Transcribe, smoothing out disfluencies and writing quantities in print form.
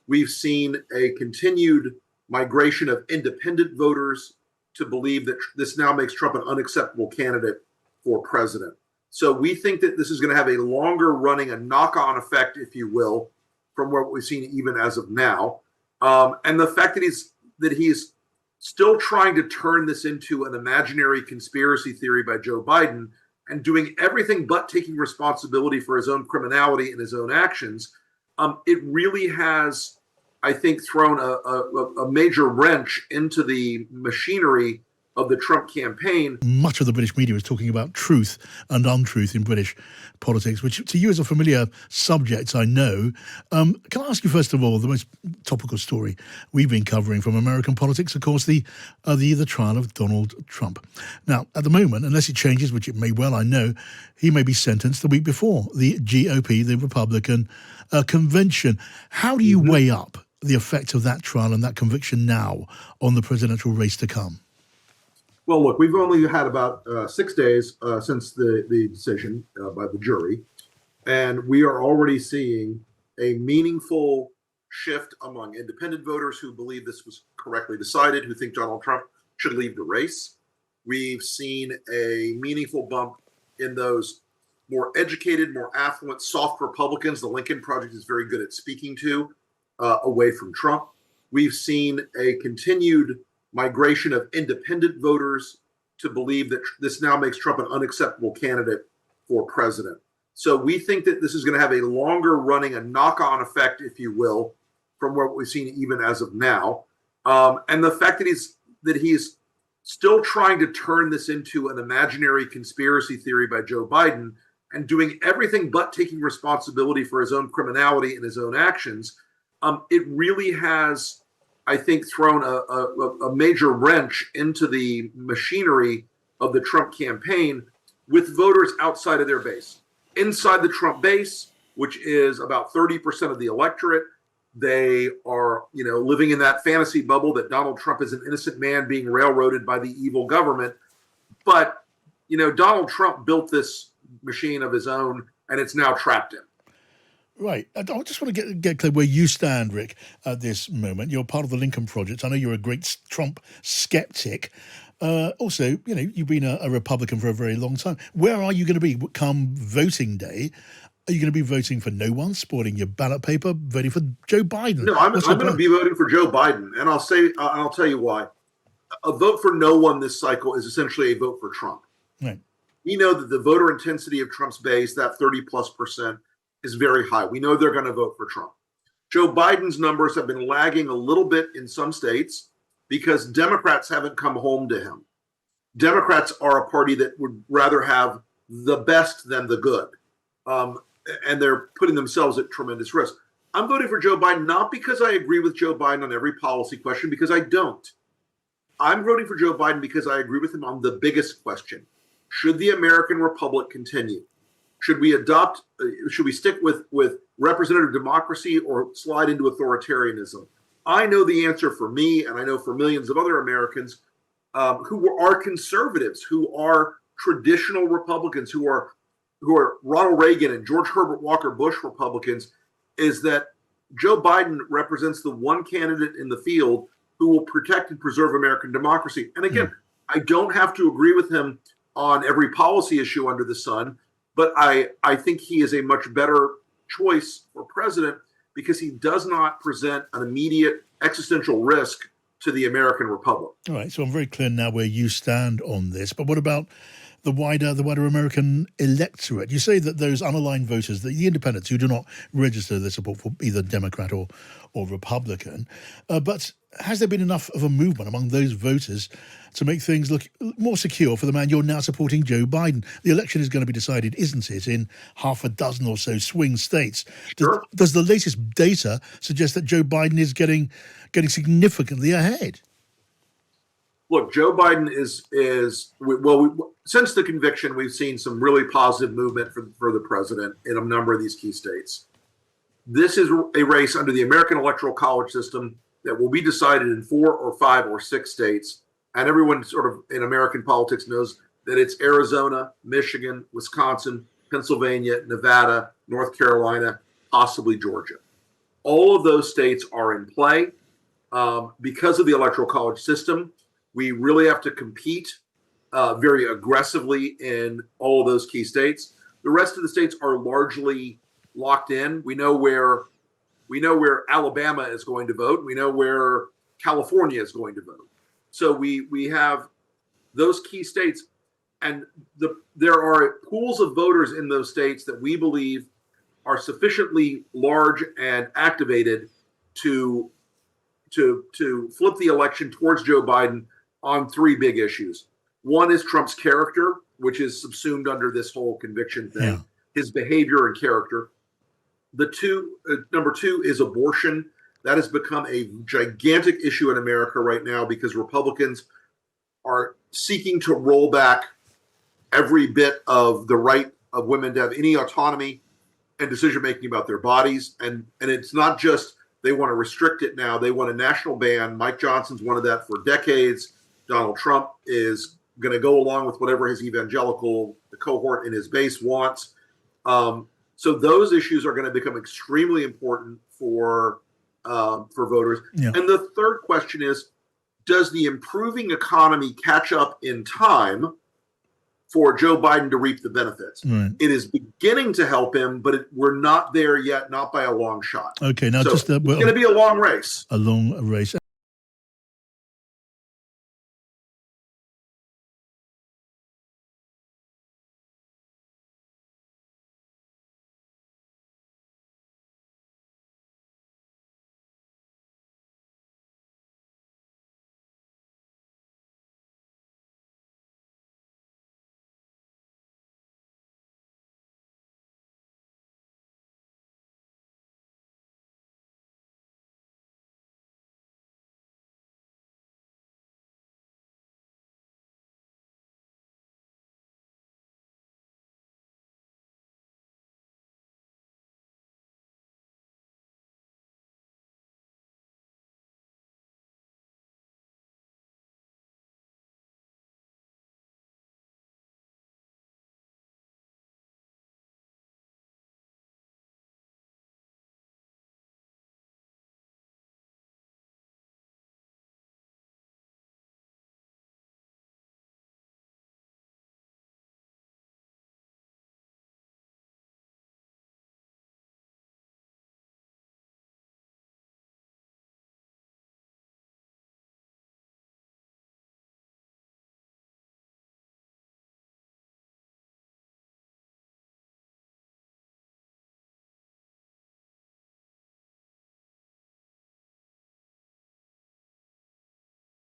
We've seen a continued migration of independent voters to believe that this now makes Trump an unacceptable candidate for president. So we think that this is going to have a longer running, a knock-on effect, if you will, from what we've seen even as of now. And the fact that he's still trying to turn this into an imaginary conspiracy theory by Joe Biden and doing everything but taking responsibility for his own criminality and his own actions, it really has, I think, thrown a major wrench into the machinery of the Trump campaign. Much of the British media is talking about truth and untruth in British politics, which to you is a familiar subject, I know. Can I ask you, first of all, the most topical story we've been covering from American politics, of course, the trial of Donald Trump. Now, at the moment, unless it changes, which it may well, I know, he may be sentenced the week before the GOP, the Republican convention. How do you weigh up the effect of that trial and that conviction now on the presidential race to come? Well, look, we've only had about 6 days since the decision by the jury, and we are already seeing a meaningful shift among independent voters who believe this was correctly decided, who think Donald Trump should leave the race. We've seen a meaningful bump in those more educated, more affluent, soft Republicans the Lincoln Project is very good at speaking to, away from Trump. We've seen a continued migration of independent voters to believe that this now makes Trump an unacceptable candidate for president. So we think that this is going to have a longer running, a knock-on effect, if you will, from what we've seen even as of now. And the fact that he's still trying to turn this into an imaginary conspiracy theory by Joe Biden and doing everything but taking responsibility for his own criminality and his own actions, it really has, I think, thrown a major wrench into the machinery of the Trump campaign with voters outside of their base. Inside the Trump base, which is about 30% of the electorate, they are, living in that fantasy bubble that Donald Trump is an innocent man being railroaded by the evil government. But, Donald Trump built this machine of his own, and it's now trapped him. Right. I just want to get clear where you stand, Rick, at this moment. You're part of the Lincoln Project. I know you're a great Trump skeptic. Also, you've been a Republican for a very long time. Where are you going to be come voting day? Are you going to be voting for no one, sporting your ballot paper, voting for Joe Biden? No, I'm going to be voting for Joe Biden, and I'll tell you why. A vote for no one this cycle is essentially a vote for Trump. Right. We know that the voter intensity of Trump's base, that 30+%, is very high. We know they're going to vote for Trump. Joe Biden's numbers have been lagging a little bit in some states because Democrats haven't come home to him. Democrats are a party that would rather have the best than the good. And they're putting themselves at tremendous risk. I'm voting for Joe Biden, not because I agree with Joe Biden on every policy question, because I don't. I'm voting for Joe Biden because I agree with him on the biggest question. Should the American Republic continue? Should we stick with representative democracy or slide into authoritarianism? I know the answer for me, and I know for millions of other Americans who are conservatives, who are traditional Republicans, who are Ronald Reagan and George Herbert Walker Bush Republicans, is that Joe Biden represents the one candidate in the field who will protect and preserve American democracy. And again, I don't have to agree with him on every policy issue under the sun, but I think he is a much better choice for president because he does not present an immediate existential risk to the American Republic. All right, so I'm very clear now where you stand on this. But what about the wider American electorate? You say that those unaligned voters, the independents who do not register their support for either Democrat or Republican, but has there been enough of a movement among those voters to make things look more secure for the man you're now supporting, Joe Biden? The election is going to be decided, isn't it, in half a dozen or so swing states? Sure. Does the latest data suggest that Joe Biden is getting significantly ahead? Look, Joe Biden is since the conviction, we've seen some really positive movement for the president in a number of these key states. This is a race under the American Electoral College system that will be decided in 4 or 5 or 6 states. And everyone sort of in American politics knows that it's Arizona, Michigan, Wisconsin, Pennsylvania, Nevada, North Carolina, possibly Georgia. All of those states are in play. Because of the electoral college system, we really have to compete very aggressively in all of those key states. The rest of the states are largely locked in. We know where Alabama is going to vote. We know where California is going to vote. So we have those key states, and there are pools of voters in those states that we believe are sufficiently large and activated to flip the election towards Joe Biden on three big issues. One is Trump's character, which is subsumed under this whole conviction thing, Yeah. his behavior and character. Number two is abortion. That has become a gigantic issue in America right now because Republicans are seeking to roll back every bit of the right of women to have any autonomy and decision making about their bodies. And it's not just they want to restrict it now, they want a national ban. Mike Johnson's wanted that for decades. Donald Trump is going to go along with whatever his evangelical cohort in his base wants. So those issues are going to become extremely important for voters. Yeah. And the third question is, does the improving economy catch up in time for Joe Biden to reap the benefits? Right. It is beginning to help him, but we're not there yet, not by a long shot. Okay, now So just it's going to be a long race. a long race.